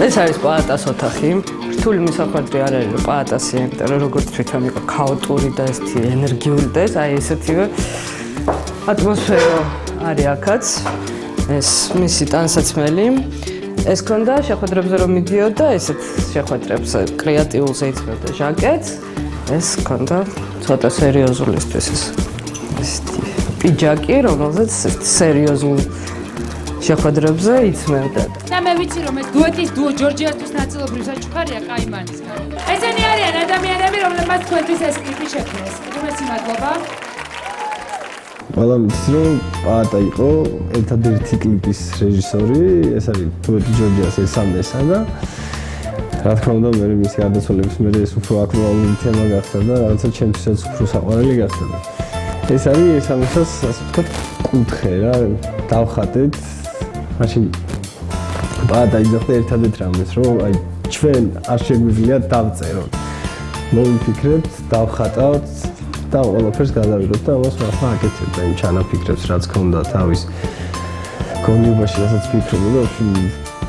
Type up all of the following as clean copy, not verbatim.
ეს არის პაატას ოთახი. რთული მისახვედრი არ არის, რომ პაატასი, იმიტომ რომ როგორც თვითონ იყო ქაოტური და ესეთი ენერგიული და აი ესეთივე ატმოსფერო არის აქაც. ეს მისი ტანსაცმელი. ეს ქონდა შეხვედრებზე რომ მიდიოდა, ესეთ შეხვედრებზე კრეატიულზე იწვევდა ჟაკეტს. ეს ქონდა ცოტა სერიოზულისთვის ესეთი პიჯაკი, რომელზეც სერიოზულ შეხვედრებზე იწმევდა. და მე ვიცი რომ ეს დუეტის დუო ჯორჯიასთვის ნაწილობრივ საჩუქარია კაიმანისგან. ესენი არიან ადამიანები, რომლებმაც თქვენთვის ეს კლიპი შექმნეს. უმეტი მადლობა. ყველამ იცის რომ პაატა იყო ერთადერთი კლიპის რეჟისორი, ეს არის დუეტი ჯორჯიას ესამესა და რა თქმა უნდა მე მისი გარდაცვალების მერე ეს უფრო აქტუალური თემა გახდა და რაღაცა ჩემთვისაც უფრო საყვარელი გახდა. ეს არის ესამესას ასე ვთქვათ კუთხე რა დავხატეთ მაშინ პაატა იძახდა ერთადერთ რამეს რომ აი ჩვენ არ შეგვიძლია დავწეროთ. მოვიფიქრებთ, დავხატავთ და ყველაფერს გადავიღოთ და ამას ახლა აკეთებ და იმ ჩანაფიქრებს რაც ქონდა თავის გონებაში, რასაც ფიქრობდა,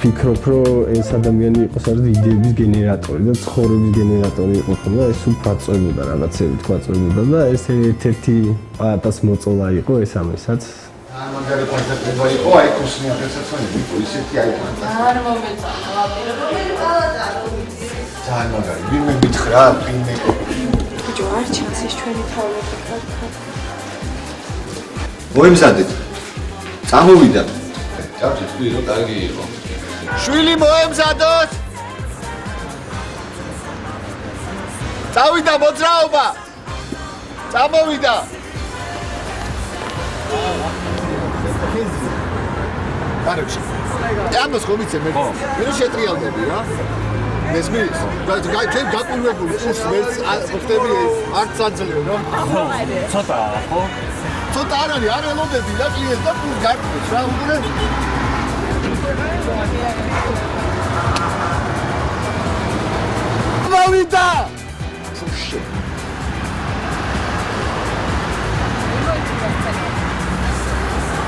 ფიქრობ რომ ეს ადამიანი იყო საერთოდ იდეების გენერატორი და ცხოვრების გენერატორი იყო და ეს უფაწვებოდა რაღაცები თქვაწვებოდა და ეს ერთ-ერთი პაატას მოწოლა იყო ესამესაც. მაგარი კონცერტება იყო, აი კუსნია ფერსაცონები იყო, ისეთი აი ფანტასტიკური. არ მომეწონა, ძალიან მაგარი. ვინმე გითხრა, ვინმე ბიჭო, არ ჩანს ეს ჩვენი თავები კარგად. მოემზადეთ. წამოვიდა. ჭავჭი თქვი რომ კარგი იყო. შვილი მოემზადოთ. წავიდა მოძრაობა. წამოვიდა. კარებში. ამას ხომ იცი მე. მე შეტრიალდები რა. მესმის? ჩვენ გაკურვებული კურს მეც ხტები არც აძლევ რა. ცოტა ხო? ცოტა არ არის, არ ელოდები და კლიენტს და კურს გაკურვებს რა უკვე. მოვიდა! ფუშე.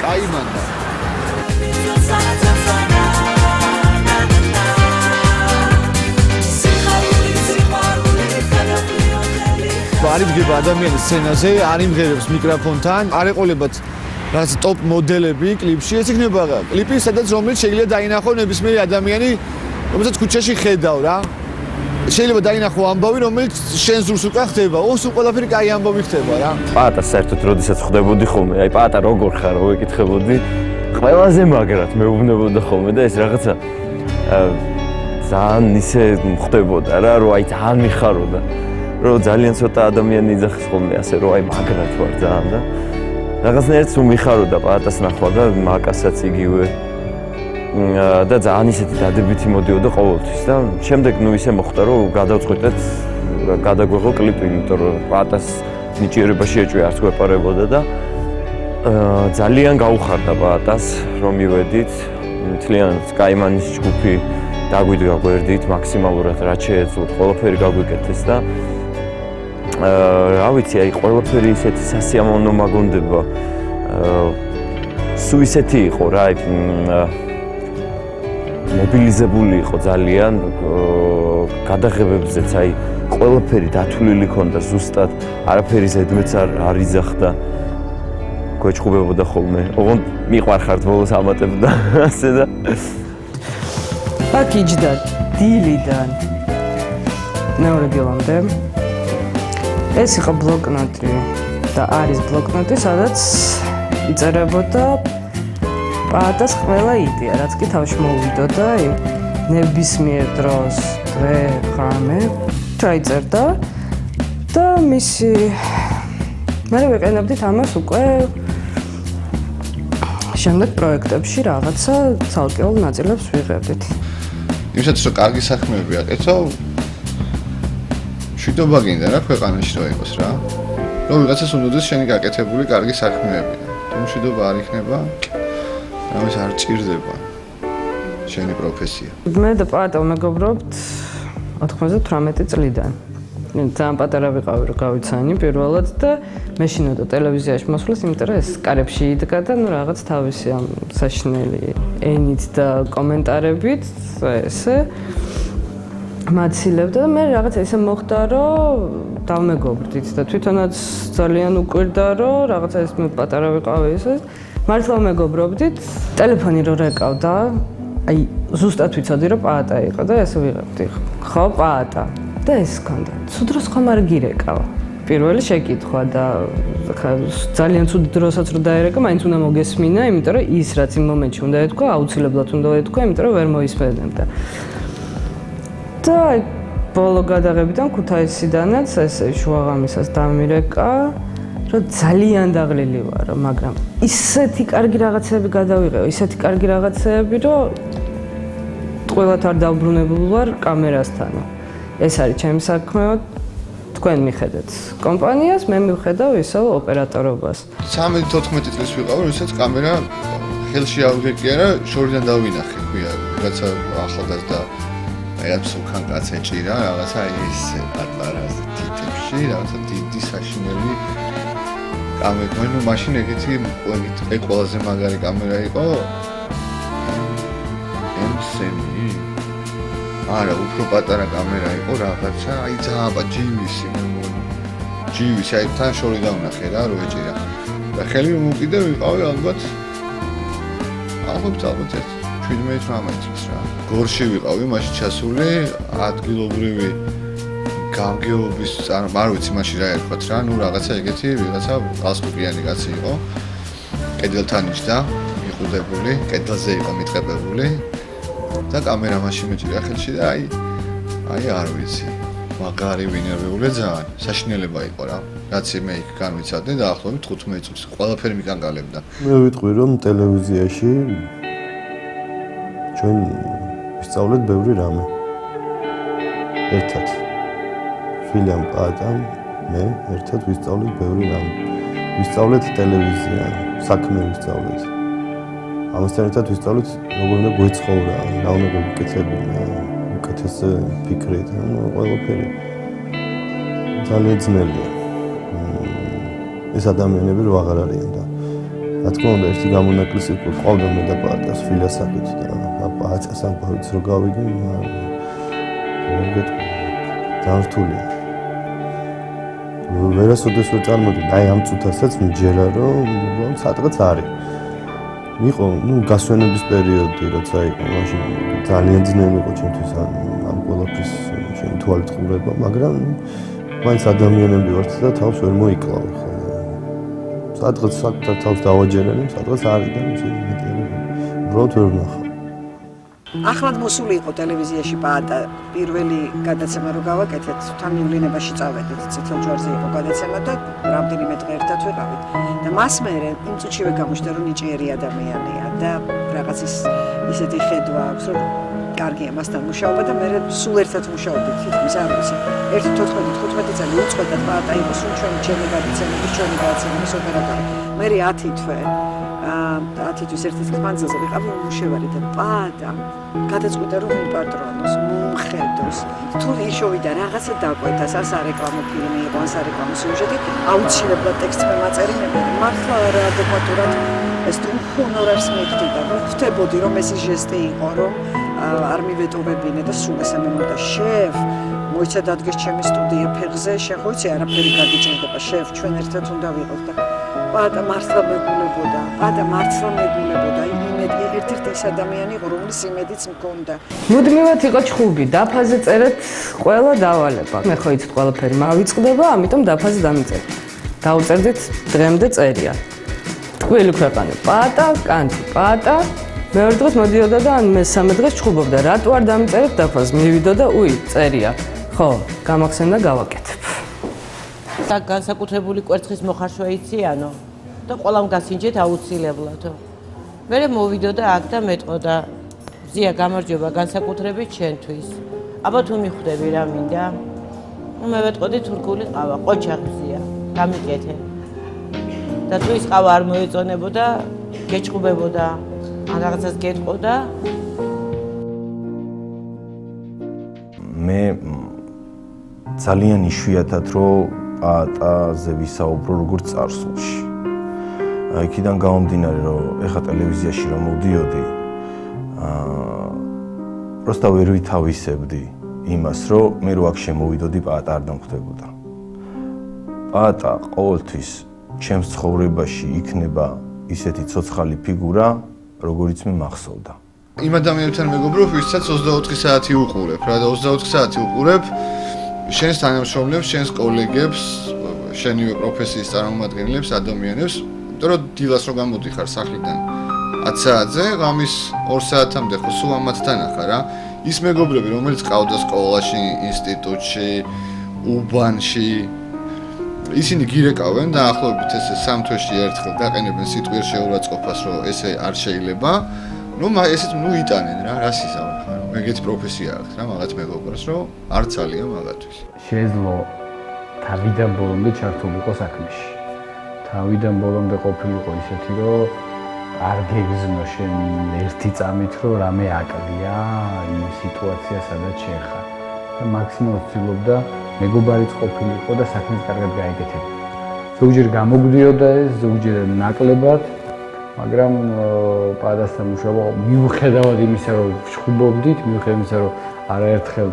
კაიმანდა. არ იმღება ადამიანის სცენაზე, არ იმღერებს მიკროფონთან, არ ეყოლებათ რაც ტოპ მოდელები კლიპში, ეს იქნება კლიპი, სადაც რომელიც შეიძლება დაინახო ნებისმიერი ადამიანი, რომელსაც ქუჩაში ხედავ რა. შეიძლება დაინახო ამბავი, რომელიც შენ ზურს უკან ხდება, ოს ყველაფერი კაი ამბავი ხდება რა. პაატა საერთოდ როდესაც ხვდებოდი ხოლმე, აი პაატა როგორ ხარ, ვეკითხებოდი. ყველაზე მაგრად მეუბნებოდა ხოლმე და ეს რაღაცა ძალიან ისე ხვდებოდა რა, რომ აი ძალიან მიხაროდა. რომ ძალიან ცოტა ადამიანი იძახის ხოლმე ასე რომ აი მაგრად ვარ ძალიან და რაღაცნაირად სულ მიხაროდა პაატას ნახვა და მაკასაც იგივე და ძალიან ისეთი დადებითი მოდიოდა ყოველთვის და შემდეგ ნუ ისე მოხდა რომ გადავწყვიტეთ გადაგვეღო კლიპი, იმიტომ რომ პაატას ნიჭიერებაში ეჭვი არც გვეპარებოდა და ძალიან გაუხარდა პაატას რომ მივედით მთლიანად კაიმანის ჯგუფი დაგვიდგა გვერდით მაქსიმალურად რაც შეეძლოთ ყველაფერი გაგვიკეთეს და რა ვიცი, აი ყველაფერი ისეთი სასიამოვნო მაგონდება. სულ ისეთი იყო რა, აი მობილიზებული იყო ძალიან გადაღებებზეც, აი ყველაფერი დათვლილი ქონდა ზუსტად, არაფერი ზედმეც არ იძახდა. გვეჭხუბებოდა ხოლმე. ოღონდ მიყვარხართ ბოლოს ამატებდა ასე და აქიჯდა დილიდან მეორე დილამდე ეს იყო ბლოკნოტი და არის ბლოკნოტი, სადაც იწერებოდა პაატას ყველა იდეა, რაც კი თავში მოვიდოდა, ნებისმიერ დროს, დღე, ღამე, ჩაიწერდა და მისი მე ვიყენებდით ამას უკვე შემდეგ პროექტებში რაღაცა ცალკეულ ნაწილებს ვიღებდით. იმისათვის რომ კარგი საქმეები აკეთო, მშვიდობა გინდა რა ქვეყანაში რომ იყოს რა. რომ ვიღაცას უნდადეს შენი გაკეთებული კარგი საქმეები. თუ მშვიდობა არ იქნება, ამას არ ჭირდება შენი პროფესია. მე და პაატა მეგობრობთ 98 წლიდან. ძალიან პატარა ვიყავი, რომ გავიცანი პირველად და მე შინოდა ტელევიზიაში მოსვლის, იმიტომ რომ ეს კარებში იდგა და ნუ რაღაც თავისი ამ საშინელი ენით და კომენტარებით ესე მაცილებდა და მე რაღაც ესე მოხდა, რომ დავმეგობრდით და თვითონაც ძალიან უკვირდა, რომ რაღაცა ეს მე პატარა ვიყავი ესე მართლა მეგობრობდით, ტელეფონი რო რეკავდა, აი ზუსტად ვიცოდი, რომ პაატა იყო და ესე ვიღებდი. ხო, პაატა. და ეს ჰქონდა. ცუდ დროს ხომ არ გირეკავა. პირველი შეკითხვა და ძალიან ცუდ დროსაც რო დაერეკა, მაინც უნდა მოგესმინა, იმიტომ რომ ის რაც იმ მომენტში უნდა ეთქვა, აუცილებლად უნდა ეთქვა, იმიტომ რომ ვერ მოისმენებდა. და ბოლო გადაღებიდან ქუთაისიდანაც ესე შუაღამისას დამირეკა, რომ ძალიან დაღლილი ვარ, მაგრამ ისეთი კარგი რაღაცები გადავიღეო, ისეთი კარგი რაღაცები, რომ ყველათ არ დავბრუნებული ვარ კამერასთან. ეს არის ჩემი საქმე, თქვენ მიხედეთ კომპანიას, მე მივხედავ ისევ ოპერატორობას. 13-14 წლის ვიყავ, როდესაც კამერა ხელში ავგეკიერა, შორიდან დავინახე, ქვია, რაღაცა ახალგაზრდა ერთ სულხან კაც ეჭირა, რაღაცა ის პატარა თითებში, რაღაცა დიდი საშინელი კამერა, ნუ მაშინ ეგეთი ყველაზე მაგარი კამერა იყო. M7 არა, უფრო პატარა კამერა იყო რაღაცა, აი ძააბა ჯივისი მე მგონი. ჯივისი, აი თან შორი დავნახე რა, რო ეჭირა. და ხელი მომკიდე ვიყავი ალბათ 17-18 წლის რა. გორში ვიყავი, მაშინ ჩასული ადგილობრივი გამგეობის არ ვიცი მაშინ რა ერქვათ რა, ნუ რაღაცა ეგეთი ვიღაცა გასტუკიანი კაცი იყო. კედელთან იჯდა, მიყუდებული, კედელზე იყო მიტყებებული. და კამერა მაშინ მეჭირა ხელში და აი არ ვიცი მაგარი ვინერვეული ძალიან საშინელება იყო რა რაც მე იქ განვიცადე და ახლობით 15 წუთს ყველაფერი მიკანკალებდა მე ვიტყვი რომ ტელევიზიაში ჩვენ ვისწავლეთ ბევრი რამე ერთად ფილმ პაატამ მე ერთად ვისწავლეთ ბევრი რამე ვისწავლეთ ტელევიზია საქმე ვისწავლეთ ამასთან ერთად ვისწავლეთ როგორ უნდა გვეცხოვრა, რა უნდა გვეკეთებინა, უკეთეს ფიქრით, ყველაფერი. ძალიან ძნელია. ეს ადამიანები რო აღარ არიან და რა თქმა უნდა ერთი გამონაკლისი ყავდა მე და პაატას ფილოსოფით და პაატას ამბავიც რო გავიგე, ძალიან რთულია. ვერასოდეს ვერ წარმოვიდგინე, აი ამ წუთასაც მჯერა რომ სადღაც არის. იყო, ნუ გასვენების პერიოდი, როცა იყო, მაშინ ძალიან ძნელი იყო ჩემთვის ამ ყველაფრის ჩემი თვალით ყურება, მაგრამ მაინც ადამიანები ვართ და თავს ვერ მოიკლავ ხო. სადღაც საკუთარ თავს დავაჯერებ, სადღაც არის და უბრალოდ ვერ ვნახავ. ახლად მოსული იყო ტელევიზიაში პაატა პირველი გადაცემა რო გავაკეთეთ, თან მივლინებაში წავედით, წითელ ჯვარზე იყო გადაცემა და რამდენიმე დღე ერთად ვიყავით. და მას მერე იმ წუთშივე გამოჩნდა რომ ნიჭიერი ადამიანია და რაღაც ისეთი ხედვა აქვს რომ კარგია მასთან მუშაობა და მე სულ ერთად მუშაობდით თითქმის არ ვიცი 1-14-15 წელი უწყვეტად პაატა იყო სულ ჩვენი ჩემი გადაცემები ჩვენი გადაცემების ოპერატორი მე 10 თვე 10 თვის ერთ-ერთ მანძილზე ვიყავი მუშევარი და პაატა გადაწყვიტა რომ მიპატრონოს მომხედოს თუ იშოვიდა რაღაცა დაკვეთას ას არეკლამო ფილმი იყო ას არეკლამო სიუჟეტი აუცილებლად ტექსტს მემაწერი მე მართლა არა ადეკვატურად ეს თუ ჰონორარს მეკდიდა რომ ხვდებოდი რომ ეს ჟესტი იყო რომ არ მივეტოვებინე და სულ ესამემოდა შევ მოიცა დადგეს ჩემი სტუდია ფეხზე შენ ხო იცი არაფერი გაგიჭირდება შევ ჩვენ ერთად უნდა ვიყოთ და პაატა მართლა მეგულებოდა იმედი ერთ-ერთი ეს ადამიანი იყო რომლის იმედიც მქონდა მუდმივად იყო ჩხუბი დაფაზე წერეთ ყველა დავალება მე ხო იცით ყველაფერი მავიწყდება ამიტომ დაფაზე დამიწერეთ დაუწერდით დღემდე წერია ტყვილი ქვეყანა პაატა კანტი პაატა მეორე დღეს მოდიოდა და ან მესამე დღეს ჩხუბობდა რატო არ დამიწერეთ დაფაზე მივიდო და უი წერია ხო გამახსენდა გავაკეთებ და განსაკუთრებული კვერცხის მოხარშვა იციანო და ყველამ გასინჯეთ აუცილებლად. მე მოვიდო და აქ და მეტყოდა ზია გამარჯობა განსაკუთრებით ჩვენთვის. აბა თუ მიხვდები რა მინდა? მე ვეტყოდი თურქული ყავა, ყოჩაღზია, გამიკეთე. და თუ ის ყავა არ მოეწონებოდა, გეჭყუბებოდა, ან რაღაცას გეტყოდა. მე ძალიან იშვიათად რომ პაატაზე ვისაუბრო როგორც წარსულში. იქიდან გამომდინარე რომ ეხა ტელევიზიაში რომ მოვდიოდი просто ვერ ვითავისებდი იმას რომ მე რო აქ შემოვიდოდი პაატა არ დამხვდებოდა. პაატა ყოველთვის ჩემს ცხოვრებაში იქნება ისეთი ცოცხალი ფიგურა როგორიც მე მახსოვდა. იმ ადამიანთან მეგობრობ, ვისაც 24 საათი უყურებ, რა და 24 საათი უყურებ შენს თანამშრომლებს, შენს კოლეგებს, შენივე პროფესიის წარმომადგენლებს, ადამიანებს, იმიტომ რომ დილას რო გამოდიხარ სახლიდან 10 საათზე, ღამის 2 საათამდე ხო სულ ამათთან ახარ რა. ის მეგობრები, რომელიც ყავდა სკოლაში, ინსტიტუტში, უბანში, ისინი გირეკავენ და ახლობით ესე 3 თვეში ერთხელ დაყენებენ სიტყვის შეურაცხყოფას, რომ ესე არ შეიძლება. ნუ ესეც იტანენ რა, რას ისაუბრებენ. მეგეც პროფესია აქვს რა, მაგათ მეგობრებს, რომ არ ძალიან მაგათთვის. შეძლო თავიდან ბოლომდე ჩართულიყო საქმეში. თავიდან ბოლომდე ყოფილიყო ისეთი, რომ არ გეგზნო შენ ერთი წამით, რომ რამე აკლია იმ სიტუაცია, სადაც შენ ხარ. და მაქსიმალურად ვცდილობდა მეგობარიც ყოფილიყო და საქმეს კარგად გაეკეთებინა. ზოგჯერ გამოგვდიოდა ეს, ზოგჯერ ნაკლებად, მაგრამ პაატასთან მუშაობა მიუხედავად იმისა, რომ ვშხუბობდით, მიუხედავად იმისა, რომ არაერთხელ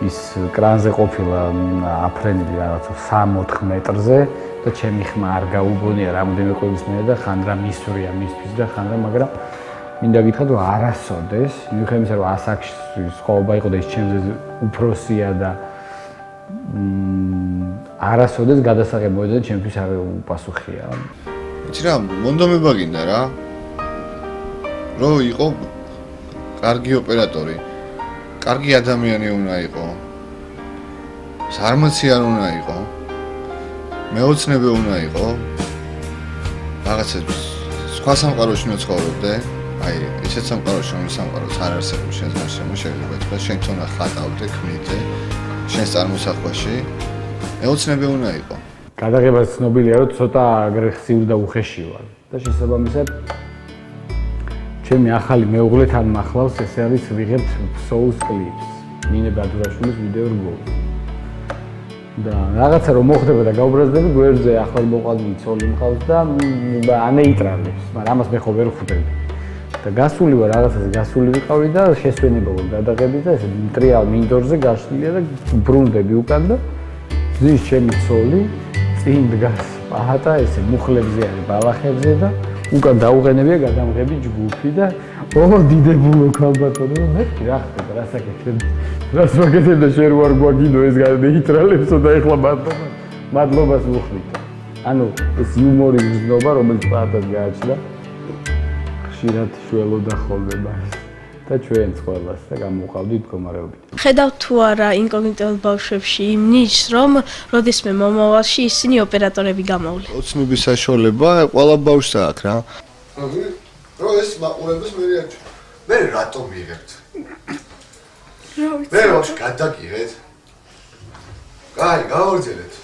ის კრანზე ყოფილა აფრენილი რაღაცა 3-4 მეტრზე და ჩემი ხმა არ გაუბონია რამოდენიმე კვირის მერე და ხანდრა მისვრია მისთვის და ხანდრა, მაგრამ მინდა გითხრათ, რომ არასოდეს, მიუხედავად იმისა, რომ ასაკში სხვაობა იყო და ის ჩემზე უფროსია და არასოდეს გადასაღებოდი და ჩემთვის არ უპასუხია. იცი რა, მონდომება გინდა რა. რომ იყო კარგი ოპერატორი, კარგი ადამიანი უნდა იყო. ზარმაცი არ უნდა იყო. მეოცნები უნდა იყო. რაღაცა სხვა სამყაროში უნდა ცხოვრობდე. აი, ისეთ სამყაროში, რომელიც სამყაროც არ არსებობს შენს გარშემო, შეიძლება ითქვას, შენ თონა ხატავდე, ქმნიდე შენს წარმოსახვაში. მეოცნები უნდა იყო. გადაღებას ცნობილია, რომ ცოტა აგრესიული და უხეში ვარ და შესაბამისად ჩემი ახალი მეუღლე თან მახლავს, ეს არის ვიღებთ Souls Clips, ნინე ბადურაშვილის ვიდეო რგოლი. და რაღაცა რომ მოხდება და გაუბრაზდები გვერდზე ახალი მოყალმი ცოლი მყავს და ანეიტრალებს, მაგრამ ამას მე ხო ვერ ხვდები. და გასული ვარ რაღაცაზე, გასული ვიყავი და შესვენება ვარ გადაღების და ეს ტრიალ მინდორზე გაშლილია და ბრუნდები უკან და ზის ჩემი ცოლი წინ დგას პაატა ესე მუხლებზე არის ბალახებზე და უკან დაუღენებია გადამღები ჯგუფი და დიდებულო ქალბატონო მეთქი რა ხდება რა საკეთებ რას ვაკეთებ და შენ ვარ გვაგინო ეს გადაიტრალებსო და ეხლა მადლობას ვუხდით. ანუ ეს იუმორი გზნობა რომელიც პაატას გააჩნდა ხშირად შველოდა ხოლმე მას და ჩვენც ყველას და გამოვყავდით მდგომარეობით. ხედავთ თუ არა ინკოგნიტო ბავშვებში იმ ნიშს, რომ როდესმე მომავალში ისინი ოპერატორები გამოვლენ. ოცნების საშუალება ყველა ბავშვს აქვს რა. რო ეს მაყურებს მე რატომ მიღებთ? რა ვიცი. მე ვაშ გადაგიღეთ. კაი, გავარძელეთ.